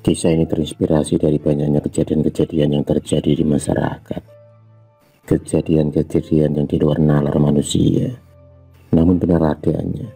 Kisah ini terinspirasi dari banyaknya kejadian-kejadian yang terjadi di masyarakat. Kejadian-kejadian yang di luar nalar manusia, namun benar adanya.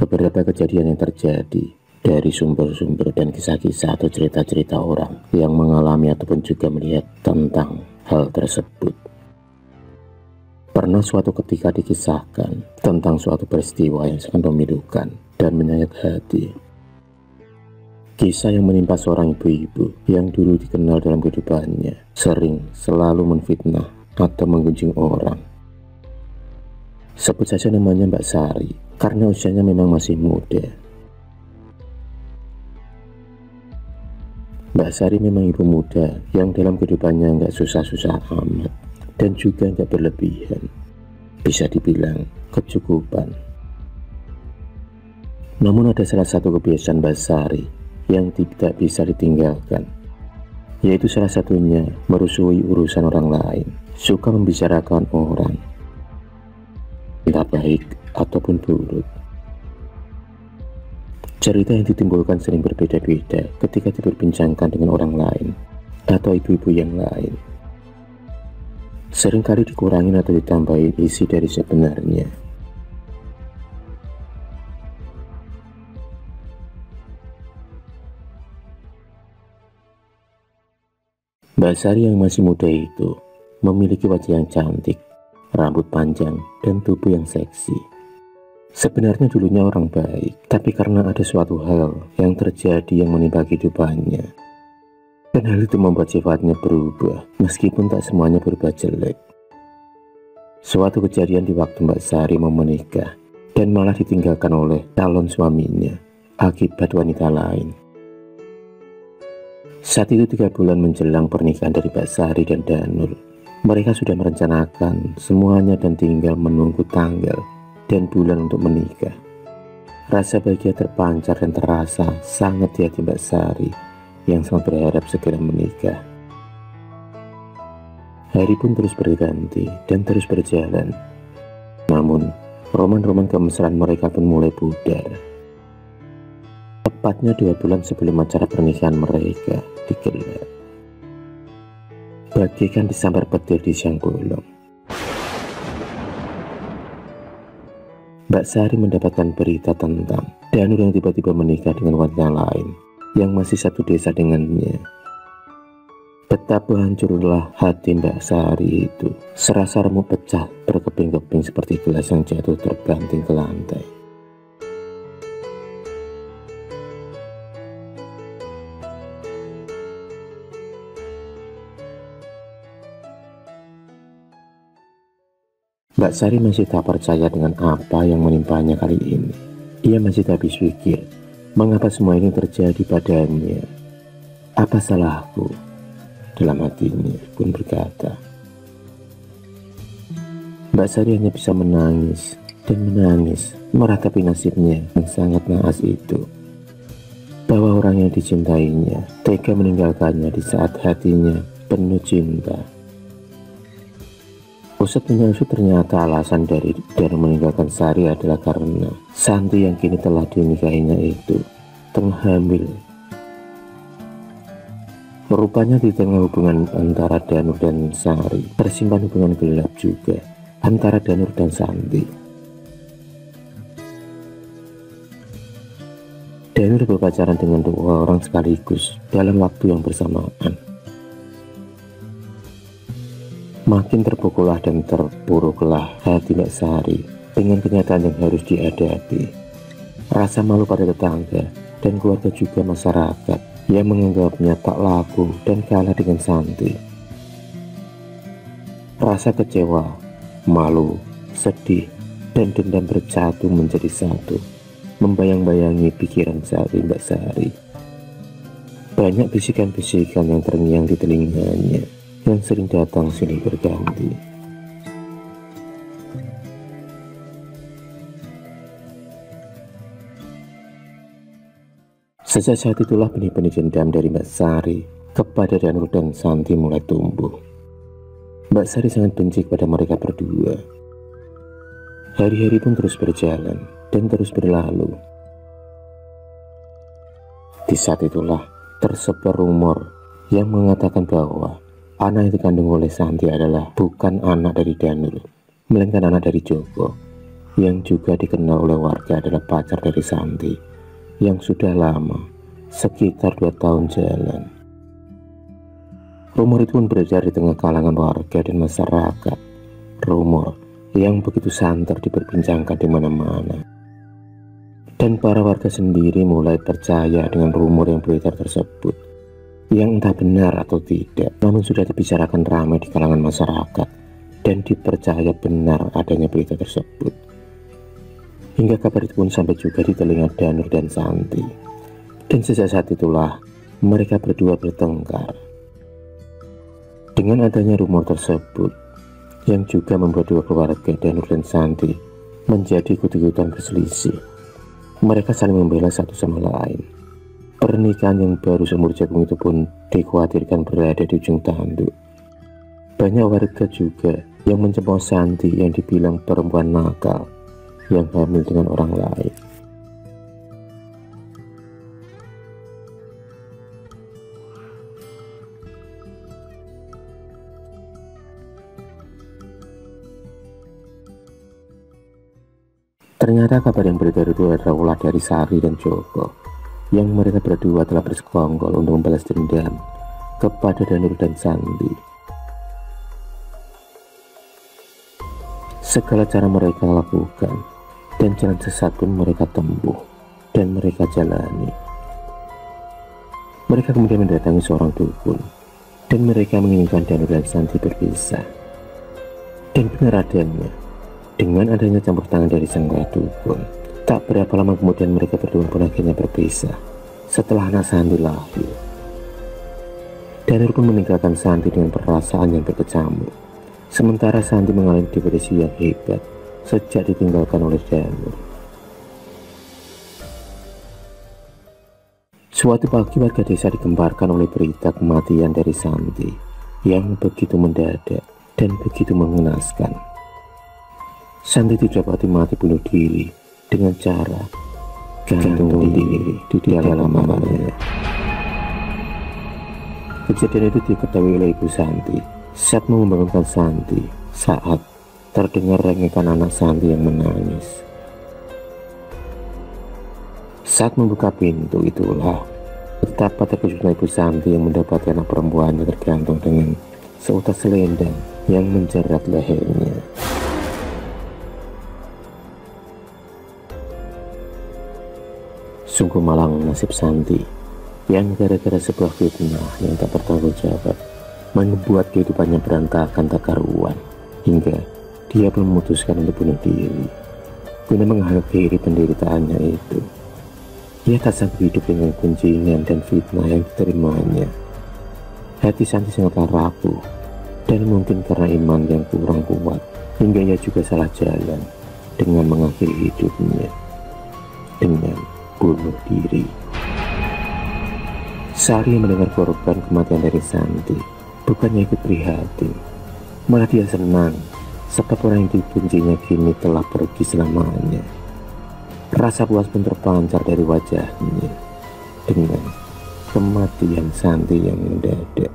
Beberapa kejadian yang terjadi dari sumber-sumber dan kisah-kisah atau cerita-cerita orang yang mengalami ataupun juga melihat tentang hal tersebut. Pernah suatu ketika dikisahkan tentang suatu peristiwa yang sangat memilukan dan menyayat hati. Kisah yang menimpa seorang ibu-ibu yang dulu dikenal dalam kehidupannya sering selalu menfitnah atau menggunjing orang. Sebut saja namanya Mbak Sari, karena usianya memang masih muda. Mbak Sari memang ibu muda yang dalam kehidupannya nggak susah-susah amat dan juga nggak berlebihan. Bisa dibilang kecukupan. Namun ada salah satu kebiasaan Mbak Sari yang tidak bisa ditinggalkan, yaitu salah satunya merusui urusan orang lain, suka membicarakan orang, entah baik ataupun buruk. Cerita yang ditimbulkan sering berbeda-beda ketika diperbincangkan dengan orang lain atau ibu-ibu yang lain. Seringkali dikurangin atau ditambahin isi dari sebenarnya. Mbak Sari yang masih muda itu memiliki wajah yang cantik, rambut panjang, dan tubuh yang seksi. Sebenarnya dulunya orang baik, tapi karena ada suatu hal yang terjadi yang menimpa kehidupannya, dan hal itu membuat sifatnya berubah, meskipun tak semuanya berubah jelek. Suatu kejadian di waktu Mbak Sari mau menikah, dan malah ditinggalkan oleh calon suaminya akibat wanita lain. Saat itu 3 bulan menjelang pernikahan dari Mbak Sari dan Danur, mereka sudah merencanakan semuanya dan tinggal menunggu tanggal dan bulan untuk menikah. Rasa bahagia terpancar dan terasa sangat di hati Mbak Sari yang sangat berharap segera menikah. Hari pun terus berganti dan terus berjalan. Namun, roman-roman kemesraan mereka pun mulai pudar. Tepatnya 2 bulan sebelum acara pernikahan mereka digelar, bagaikan disambar petir di siang bolong. Mbak Sari mendapatkan berita tentang Danur yang tiba-tiba menikah dengan wanita lain yang masih satu desa dengannya. Betapa hancurlah hati Mbak Sari itu, serasa remuk pecah berkeping-keping seperti gelas yang jatuh terbanting ke lantai. Mbak Sari masih tak percaya dengan apa yang menimpanya kali ini. Ia masih tak habis pikir, mengapa semua ini terjadi padanya. Apa salahku? Dalam hatinya pun berkata. Mbak Sari hanya bisa menangis dan menangis, meratapi nasibnya yang sangat naas itu. Bahwa orang yang dicintainya tega meninggalkannya di saat hatinya penuh cinta. Usut punya usut, ternyata alasan dari meninggalkan Sari adalah karena Santi yang kini telah dinikahinya itu tengah hamil. Rupanya di tengah hubungan antara Danur dan Sari tersimpan hubungan gelap juga antara Danur dan Santi. Danur berpacaran dengan 2 orang sekaligus dalam waktu yang bersamaan. Makin terpukullah dan terpuruklah hati Mbak Sari dengan kenyataan yang harus dihadapi. Rasa malu pada tetangga dan keluarga juga masyarakat yang menganggapnya tak laku dan kalah dengan Santi. Rasa kecewa, malu, sedih, dan dendam bercatu menjadi satu, membayang-bayangi pikiran Sari Mbak Sari. Banyak bisikan-bisikan yang terngiang di telinganya yang sering datang silih berganti. Sejak saat itulah benih-benih dendam dari Mbak Sari kepada Danur dan Santi mulai tumbuh. Mbak Sari sangat benci kepada mereka berdua. Hari-hari pun terus berjalan dan terus berlalu. Di saat itulah tersebar rumor yang mengatakan bahwa anak yang dikandung oleh Santi adalah bukan anak dari Danur, melainkan anak dari Joko, yang juga dikenal oleh warga adalah pacar dari Santi, yang sudah lama, sekitar 2 tahun jalan. Rumor itu pun beredar di tengah kalangan warga dan masyarakat. Rumor yang begitu santer diperbincangkan di mana-mana. Dan para warga sendiri mulai percaya dengan rumor yang beredar tersebut, yang entah benar atau tidak, namun sudah dibicarakan ramai di kalangan masyarakat dan dipercaya benar adanya berita tersebut. Hingga kabar itu pun sampai juga di telinga Danur dan Santi. Dan sejak saat itulah mereka berdua bertengkar. Dengan adanya rumor tersebut, yang juga membuat dua keluarga Danur dan Santi menjadi ikut-ikutan berselisih. Mereka saling membela satu sama lain. Pernikahan yang baru seumur jagung itu pun dikhawatirkan berada di ujung tanduk. Banyak warga juga yang mencemooh Santi yang dibilang perempuan nakal yang hamil dengan orang lain. Ternyata kabar yang beredar itu adalah ulah dari Sari dan Joko, yang mereka berdua telah bersekongkol untuk membalas dendam kepada Danur dan Santi. Segala cara mereka lakukan dan jalan sesat pun mereka tempuh dan mereka jalani. Mereka kemudian mendatangi seorang dukun dan mereka menginginkan Danur dan Santi berpisah. Dan benar adanya, dengan adanya campur tangan dari sang dukun, tak berapa lama kemudian mereka berdua pun akhirnya berpisah setelah anak Santi lahir. Danur pun meninggalkan Santi dengan perasaan yang berkecamuk, sementara Santi mengalami depresi yang hebat sejak ditinggalkan oleh Danur. Suatu pagi warga desa digemparkan oleh berita kematian dari Santi yang begitu mendadak dan begitu mengenaskan. Santi didapati mati bunuh diri dengan cara gantung diri di dalam kamarnya. Kejadian itu diketahui oleh ibu Santi saat membangunkan Santi saat terdengar rengekan anak Santi yang menangis. Saat membuka pintu itulah betapa terkejutnya ibu Santi yang mendapati anak perempuannya tergantung dengan seutas selendang yang menjerat lehernya. Sungguh malang nasib Santi yang gara-gara sebuah fitnah yang tak bertanggung jawab membuat kehidupannya berantakan tak karuan, hingga dia pun memutuskan untuk bunuh diri guna mengakhiri penderitaannya itu. Ia tak sanggup hidup dengan kunjingan dan fitnah yang diterimanya. Hati Santi sangatlah rapuh dan mungkin karena iman yang kurang kuat, hingga ia juga salah jalan dengan mengakhiri hidupnya dengan bunuh diri. Sari mendengar korban kematian dari Santi bukannya ikut prihatin, malah dia senang sebab orang yang dibencinya kini telah pergi selamanya. Rasa puas pun terpancar dari wajahnya dengan kematian Santi yang mendadak.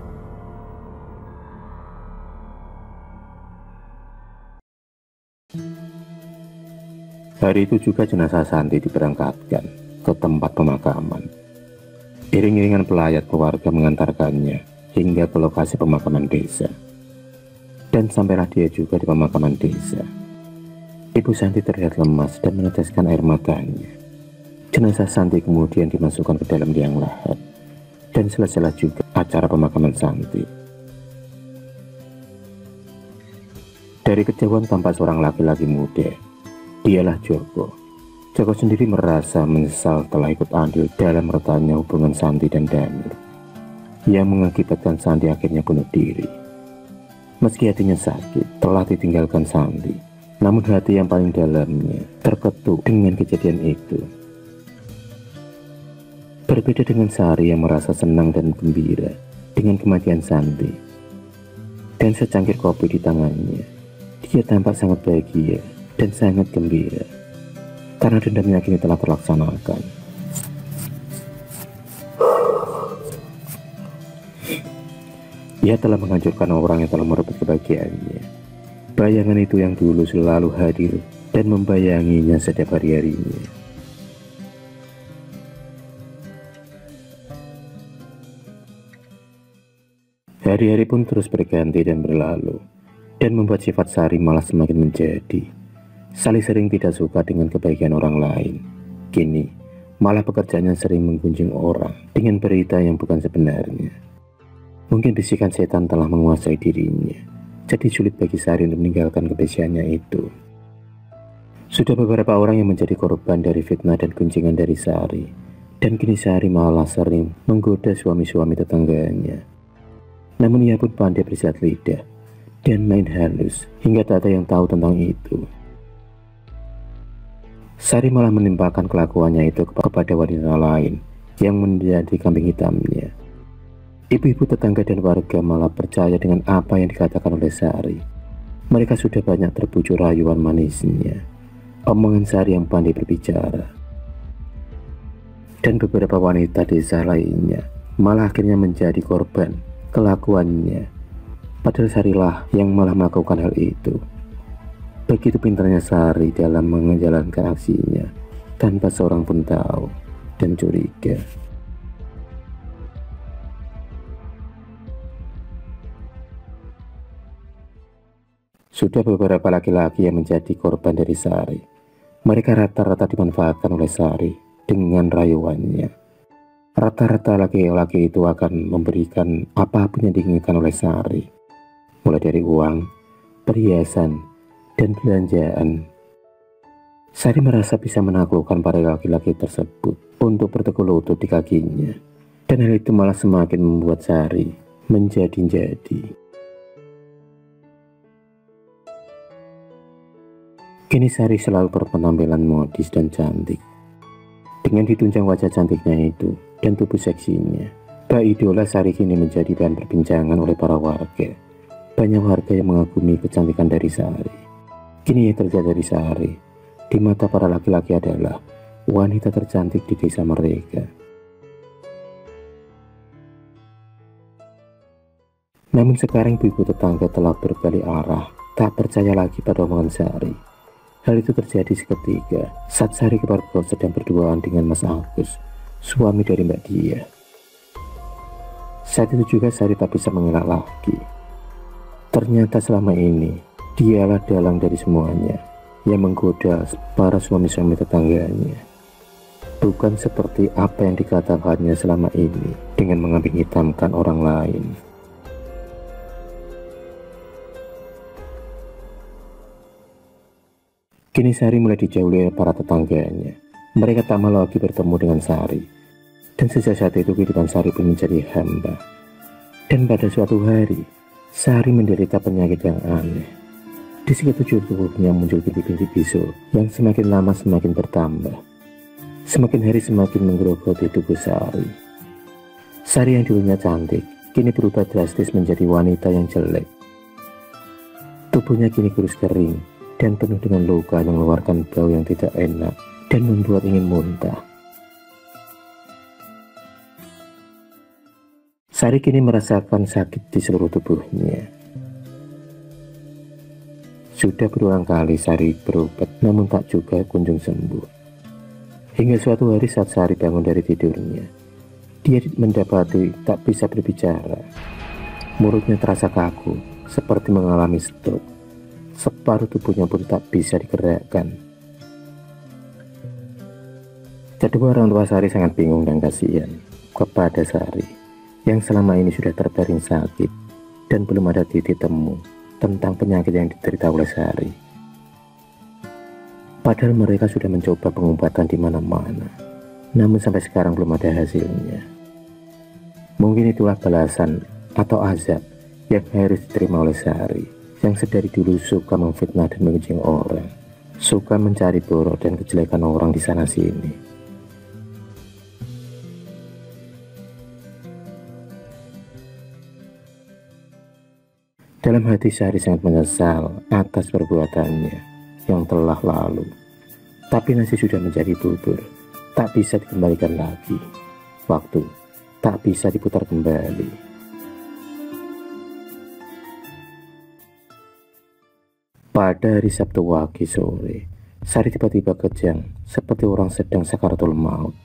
Hari itu juga jenazah Santi diberangkatkan ke tempat pemakaman. Iring-iringan pelayat keluarga mengantarkannya hingga ke lokasi pemakaman desa. Dan sampailah dia juga di pemakaman desa. Ibu Santi terlihat lemas dan meneteskan air matanya. Jenazah Santi kemudian dimasukkan ke dalam liang lahat. Dan selesailah juga acara pemakaman Santi. Dari kejauhan tampak seorang laki-laki muda. Dialah Joko. Joko sendiri merasa menyesal telah ikut andil dalam retaknya hubungan Santi dan Danur, yang mengakibatkan Santi akhirnya bunuh diri. Meski hatinya sakit telah ditinggalkan Santi, namun hati yang paling dalamnya terketuk dengan kejadian itu. Berbeda dengan Sari yang merasa senang dan gembira dengan kematian Santi. Dan secangkir kopi di tangannya, dia tampak sangat bahagia dan sangat gembira karena dendamnya kini telah terlaksanakan. Ia telah menghancurkan orang yang telah merebut kebahagiaannya. Bayangan itu yang dulu selalu hadir dan membayanginya setiap hari-harinya. Hari-hari pun terus berganti dan berlalu, dan membuat sifat Sari malah semakin menjadi. Sari sering tidak suka dengan kebaikan orang lain. Kini, malah pekerjaannya sering menggunjing orang dengan berita yang bukan sebenarnya. Mungkin bisikan setan telah menguasai dirinya, jadi sulit bagi Sari untuk meninggalkan kebiasaannya itu. Sudah beberapa orang yang menjadi korban dari fitnah dan gunjingan dari Sari, dan kini Sari malah sering menggoda suami-suami tetangganya. Namun ia pun pandai bersilat lidah dan main halus hingga tak ada yang tahu tentang itu. Sari malah menimpakan kelakuannya itu kepada wanita lain yang menjadi kambing hitamnya. Ibu-ibu tetangga dan warga malah percaya dengan apa yang dikatakan oleh Sari. Mereka sudah banyak terbujuk rayuan manisnya, omongan Sari yang pandai berbicara. Dan beberapa wanita desa lainnya malah akhirnya menjadi korban kelakuannya. Padahal Sarilah yang malah melakukan hal itu. Begitu pintarnya Sari dalam menjalankan aksinya tanpa seorang pun tahu dan curiga. Sudah beberapa laki-laki yang menjadi korban dari Sari. Mereka rata-rata dimanfaatkan oleh Sari dengan rayuannya. Rata-rata laki-laki itu akan memberikan apapun yang diinginkan oleh Sari, mulai dari uang, perhiasan, dan belanjaan. Sari merasa bisa menaklukkan para laki-laki tersebut untuk bertekuk lutut di kakinya, dan hal itu malah semakin membuat Sari menjadi-jadi. Kini Sari selalu berpenampilan modis dan cantik. Dengan ditunjang wajah cantiknya itu dan tubuh seksinya, Mbak Idola Sari kini menjadi bahan perbincangan oleh para warga. Banyak warga yang mengagumi kecantikan dari Sari. Kini yang terjadi dari Sari di mata para laki-laki adalah wanita tercantik di desa mereka. Namun sekarang ibu tetangga telah berbalik arah, tak percaya lagi pada omongan Sari. Hal itu terjadi seketika saat Sari keluarga sedang berduaan dengan Mas Agus, suami dari Mbak Dia. Saat itu juga Sari tak bisa mengelak lagi. Ternyata selama ini dialah dalang dari semuanya yang menggoda para suami-suami tetangganya. Bukan seperti apa yang dikatakannya selama ini dengan mengambing hitamkan orang lain. Kini Sari mulai dijauhi oleh para tetangganya. Mereka tak mau lagi bertemu dengan Sari. Dan sejak saat itu kehidupan Sari pun menjadi hamba. Dan pada suatu hari, Sari menderita penyakit yang aneh. Di sekujur tubuhnya muncul bintik-bintik bisul yang semakin lama semakin bertambah. Semakin hari semakin menggerogoti tubuh Sari. Sari yang dulunya cantik, kini berubah drastis menjadi wanita yang jelek. Tubuhnya kini kurus kering dan penuh dengan luka yang mengeluarkan bau yang tidak enak dan membuat ingin muntah. Sari kini merasakan sakit di seluruh tubuhnya. Sudah berulang kali Sari berobat, namun tak juga kunjung sembuh. Hingga suatu hari saat Sari bangun dari tidurnya, dia mendapati tak bisa berbicara. Mulutnya terasa kaku seperti mengalami stroke. Separuh tubuhnya pun tak bisa digerakkan. Kedua orang tua Sari sangat bingung dan kasihan kepada Sari yang selama ini sudah terbaring sakit dan belum ada titik temu tentang penyakit yang diderita oleh Sari. Padahal mereka sudah mencoba pengobatan di mana-mana, namun sampai sekarang belum ada hasilnya. Mungkin itulah balasan atau azab yang harus diterima oleh Sari, yang sedari dulu suka memfitnah dan mengejek orang, suka mencari borok dan kejelekan orang di sana sini. Dalam hati Sari sangat menyesal atas perbuatannya yang telah lalu. Tapi nasi sudah menjadi bubur, tak bisa dikembalikan lagi. Waktu tak bisa diputar kembali. Pada hari Sabtu Wage sore, Sari tiba-tiba kejang seperti orang sedang sakaratul maut.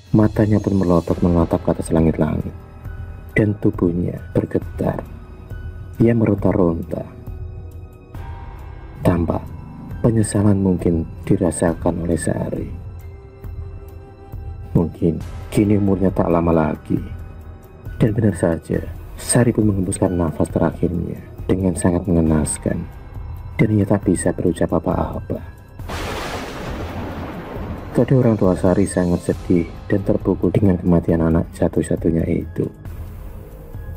Matanya pun melotot menatap ke atas langit-langit, dan tubuhnya bergetar. Ia meronta-ronta. Tampak penyesalan mungkin dirasakan oleh Sari. Mungkin kini umurnya tak lama lagi. Dan benar saja, Sari pun menghembuskan nafas terakhirnya dengan sangat mengenaskan. Dan ia tak bisa berucap apa-apa. Kedua orang tua Sari sangat sedih dan terpukul dengan kematian anak satu-satunya itu.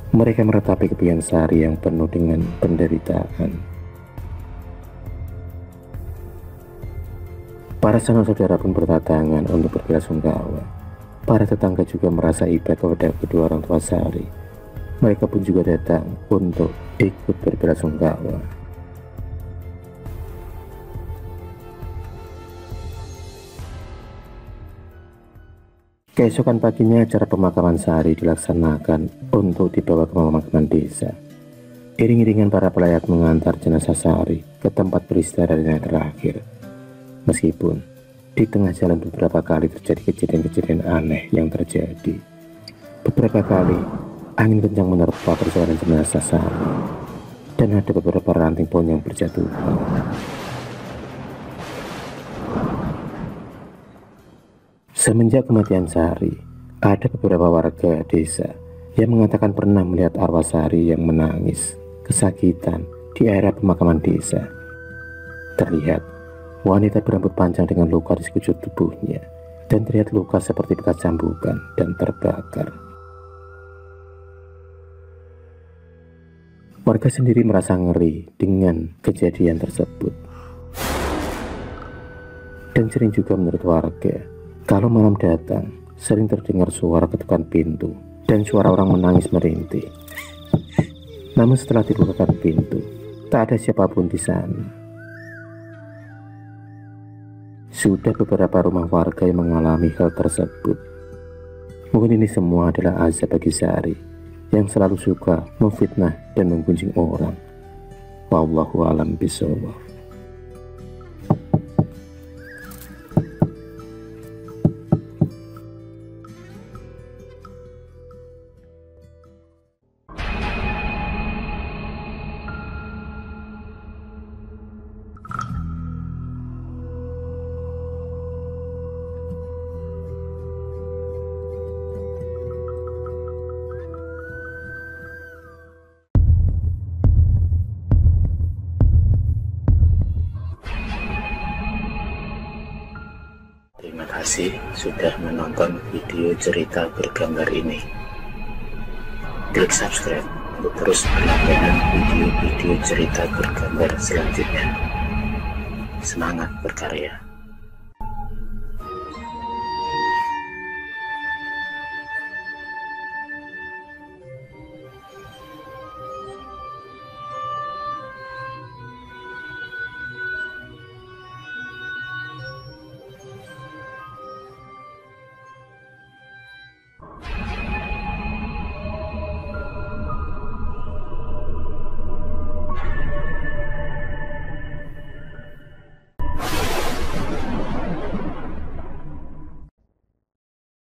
Mereka meratapi kepergian Sari yang penuh dengan penderitaan. Para sanak-saudara pun berdatangan untuk berbelasungkawa. Para tetangga juga merasa iba kepada kedua orang tua Sari. Mereka pun juga datang untuk ikut berbelasungkawa. Keesokan paginya acara pemakaman Sari dilaksanakan untuk dibawa ke pemakaman desa. Iring-iringan para pelayat mengantar jenazah Sari ke tempat peristirahatan terakhir. Meskipun di tengah jalan beberapa kali terjadi kejadian-kejadian aneh yang terjadi. Beberapa kali angin kencang menerpa perjalanan jenazah Sari, dan ada beberapa ranting pohon yang berjatuhan. Semenjak kematian Sari, ada beberapa warga desa yang mengatakan pernah melihat arwah Sari yang menangis kesakitan di area pemakaman desa. Terlihat wanita berambut panjang dengan luka di sekujur tubuhnya, dan terlihat luka seperti bekas cambukan dan terbakar. Warga sendiri merasa ngeri dengan kejadian tersebut. Dan sering juga menurut warga, kalau malam datang, sering terdengar suara ketukan pintu dan suara orang menangis merintih. Namun setelah dibukakan pintu, tak ada siapapun di sana. Sudah beberapa rumah warga yang mengalami hal tersebut. Mungkin ini semua adalah azab bagi Sari yang selalu suka memfitnah dan menggunjing orang. Wallahu a'lam bishawab. Terima kasih sudah menonton video cerita bergambar ini. Klik subscribe untuk terus berlangganan video-video cerita bergambar selanjutnya. Semangat berkarya.